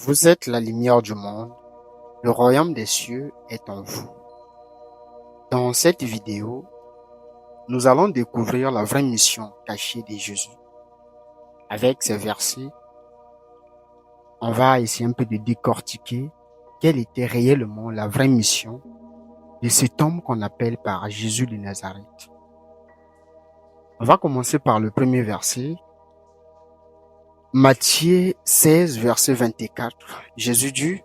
Vous êtes la lumière du monde, le royaume des cieux est en vous. Dans cette vidéo, nous allons découvrir la vraie mission cachée de Jésus. Avec ces versets, on va essayer un peu de décortiquer quelle était réellement la vraie mission de cet homme qu'on appelle par Jésus de Nazareth. On va commencer par le premier verset. Matthieu 16, verset 24. Jésus dit: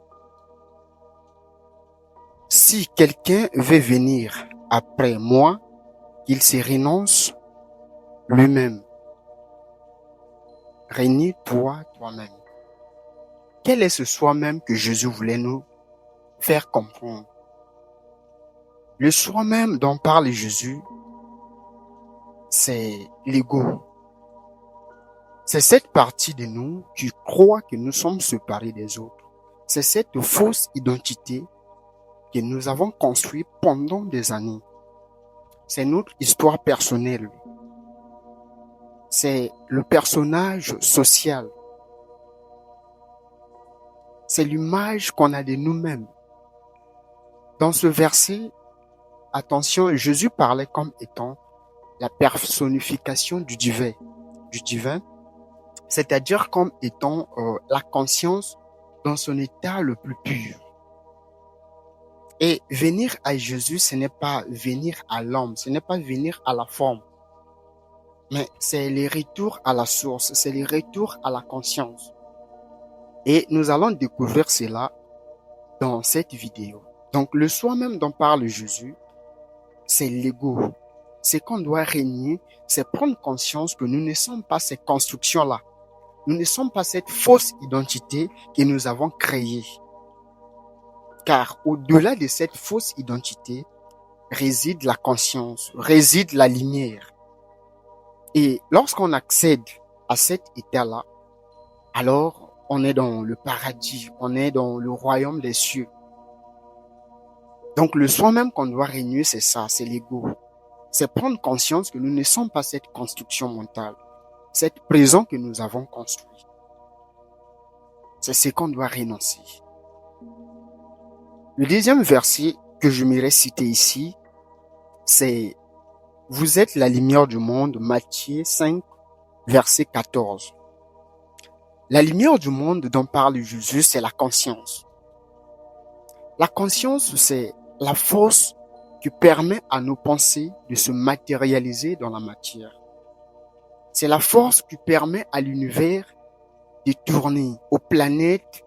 si quelqu'un veut venir après moi, qu'il se renonce lui-même. Renie-toi toi-même. Quel est ce soi-même que Jésus voulait nous faire comprendre? Le soi-même dont parle Jésus, c'est l'ego. C'est cette partie de nous qui croit que nous sommes séparés des autres. C'est cette fausse identité que nous avons construite pendant des années. C'est notre histoire personnelle. C'est le personnage social. C'est l'image qu'on a de nous-mêmes. Dans ce verset, attention, Jésus parlait comme étant la personnification du divin, c'est-à-dire comme étant la conscience dans son état le plus pur. Et venir à Jésus, ce n'est pas venir à l'homme, ce n'est pas venir à la forme, mais c'est le retour à la source, c'est le retour à la conscience. Et nous allons découvrir cela dans cette vidéo. Donc, le soi-même dont parle Jésus, c'est l'ego. C'est qu'on doit régner, c'est prendre conscience que nous ne sommes pas ces constructions-là. Nous ne sommes pas cette fausse identité que nous avons créée. Car au-delà de cette fausse identité, réside la conscience, réside la lumière. Et lorsqu'on accède à cet état-là, alors on est dans le paradis, on est dans le royaume des cieux. Donc le soi-même qu'on doit régner, c'est ça, c'est l'ego. C'est prendre conscience que nous ne sommes pas cette construction mentale, cette prison que nous avons construite. C'est ce qu'on doit renoncer. Le deuxième verset que je m'irai citer ici, c'est « Vous êtes la lumière du monde », Matthieu 5, verset 14. La lumière du monde dont parle Jésus, c'est la conscience. La conscience, c'est la force qui permet à nos pensées de se matérialiser dans la matière. C'est la force qui permet à l'univers de tourner, aux planètes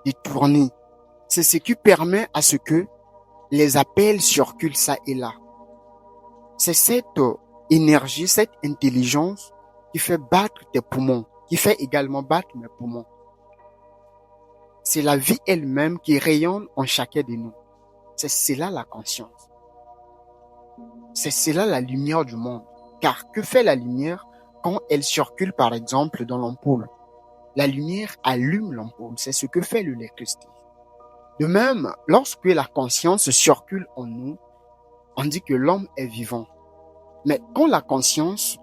de tourner. C'est ce qui permet à ce que les appels circulent ça et là. C'est cette énergie, cette intelligence qui fait battre tes poumons, qui fait également battre mes poumons. C'est la vie elle-même qui rayonne en chacun de nous. C'est cela la conscience. C'est cela la lumière du monde. Car que fait la lumière quand elle circule par exemple dans l'ampoule? La lumière allume l'ampoule. C'est ce que fait l'électricité. De même, lorsque la conscience circule en nous, on dit que l'homme est vivant. Mais quand la conscience,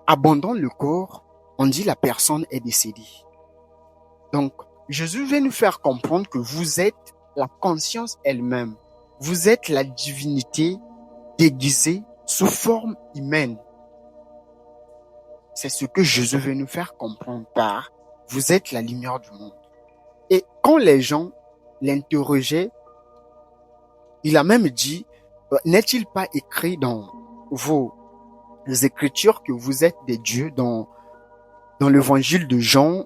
abandonne le corps, on dit la personne est décédée. Donc, Jésus veut nous faire comprendre que vous êtes la conscience elle-même. Vous êtes la divinité déguisée sous forme humaine. C'est ce que Jésus veut nous faire comprendre par « Vous êtes la lumière du monde ». Et quand les gens l'interrogeaient, il a même dit « N'est-il pas écrit dans vos écritures que vous êtes des dieux » dans l'évangile de Jean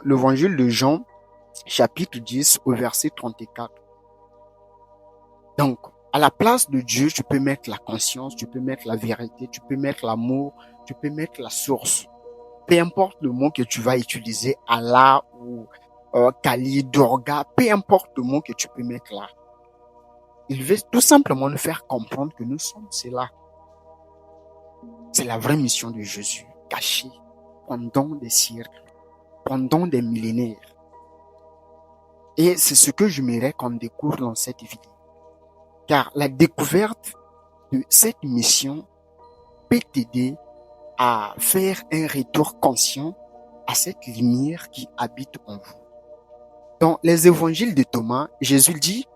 l'évangile de Jean, chapitre 10, au verset 34. Donc, à la place de Dieu, tu peux mettre la conscience, tu peux mettre la vérité, tu peux mettre l'amour, tu peux mettre la source. Peu importe le mot que tu vas utiliser, Allah ou Kali, Durga, peu importe le mot que tu peux mettre là. Il veut tout simplement nous faire comprendre que nous sommes cela. C'est la vraie mission de Jésus, cachée pendant des siècles, pendant des millénaires. Et c'est ce que j'aimerais qu'on découvre dans cette vidéo. Car la découverte de cette mission peut t'aider à faire un retour conscient à cette lumière qui habite en vous. Dans les évangiles de Thomas, Jésus dit,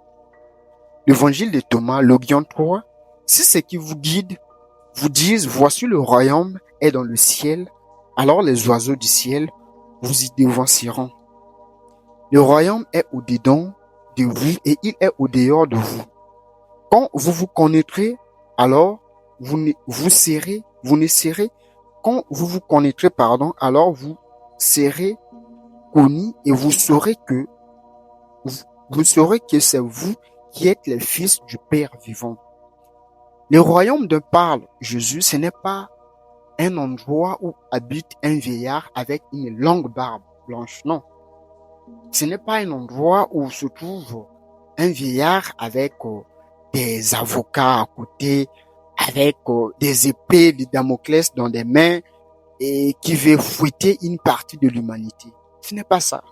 l'évangile de Thomas, Logion 3, si ce qui vous guide vous disent, voici le royaume est dans le ciel, alors les oiseaux du ciel vous y devanceront. Le royaume est au-dedans de vous et il est au-dehors de vous. Quand vous vous connaîtrez, alors vous ne serez, quand vous vous connaîtrez, alors vous serez connus et vous saurez que c'est vous qui êtes les fils du Père vivant. Le royaume dont parle Jésus, ce n'est pas un endroit où habite un vieillard avec une longue barbe blanche, non. Ce n'est pas un endroit où se trouve un vieillard avec des avocats à côté, avec des épées de Damoclès dans des mains et qui veut fouetter une partie de l'humanité. Ce n'est pas ça.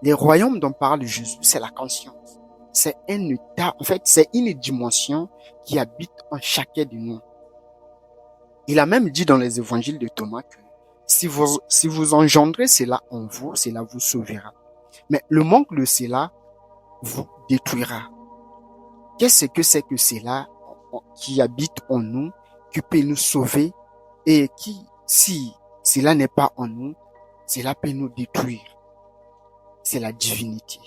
Le royaume dont parle Jésus, c'est la conscience. C'est un état, en fait, c'est une dimension qui habite en chacun de nous. Il a même dit dans les évangiles de Thomas que si vous engendrez cela en vous, cela vous sauvera. Mais le manque de cela vous détruira. Qu'est-ce que c'est que cela qui habite en nous, qui peut nous sauver et qui, si cela n'est pas en nous, cela peut nous détruire? C'est la divinité.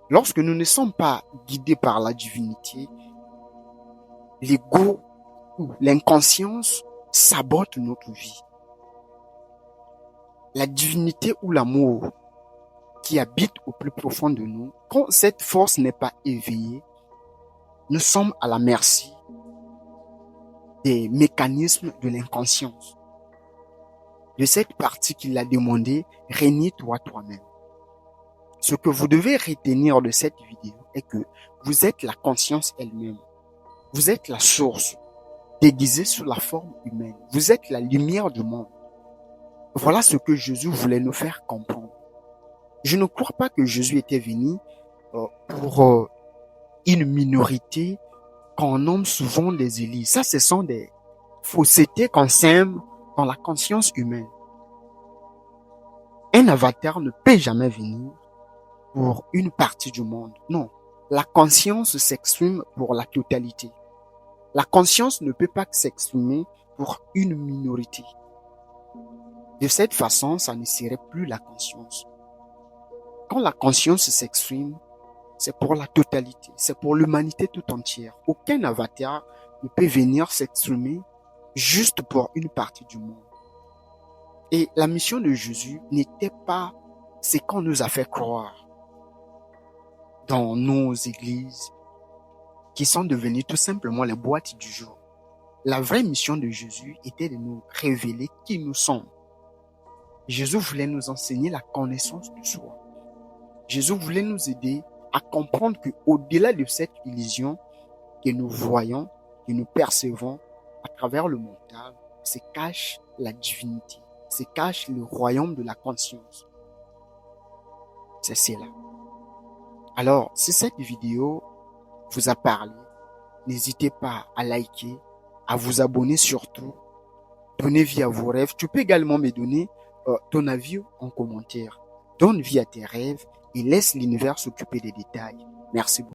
Lorsque nous ne sommes pas guidés par la divinité, l'ego ou l'inconscience sabote notre vie. La divinité ou l'amour qui habite au plus profond de nous, quand cette force n'est pas éveillée, nous sommes à la merci des mécanismes de l'inconscience. De cette partie qu'il a demandé, renie-toi toi-même. Ce que vous devez retenir de cette vidéo est que vous êtes la conscience elle-même. Vous êtes la source, déguisée sous la forme humaine. Vous êtes la lumière du monde. Voilà ce que Jésus voulait nous faire comprendre. Je ne crois pas que Jésus était venu pour une minorité qu'on nomme souvent des élites. Ça, ce sont des faussetés qu'on sème dans la conscience humaine. Un avatar ne peut jamais venir pour une partie du monde. Non, la conscience s'exprime pour la totalité. La conscience ne peut pas s'exprimer pour une minorité. De cette façon, ça ne serait plus la conscience. Quand la conscience s'exprime, c'est pour la totalité, c'est pour l'humanité tout entière. Aucun avatar ne peut venir s'exprimer juste pour une partie du monde. Et la mission de Jésus n'était pas ce qu'on nous a fait croire dans nos églises, qui sont devenues tout simplement les boîtes du jour. La vraie mission de Jésus était de nous révéler qui nous sommes. Jésus voulait nous enseigner la connaissance de soi. Jésus voulait nous aider à comprendre qu'au-delà de cette illusion que nous voyons, que nous percevons à travers le mental, se cache la divinité, se cache le royaume de la conscience. C'est cela. Alors, si cette vidéo vous a parlé, n'hésitez pas à liker, à vous abonner surtout, donner vie à vos rêves. Tu peux également me donner ton avis en commentaire. Donne vie à tes rêves et laisse l'univers s'occuper des détails. Merci beaucoup.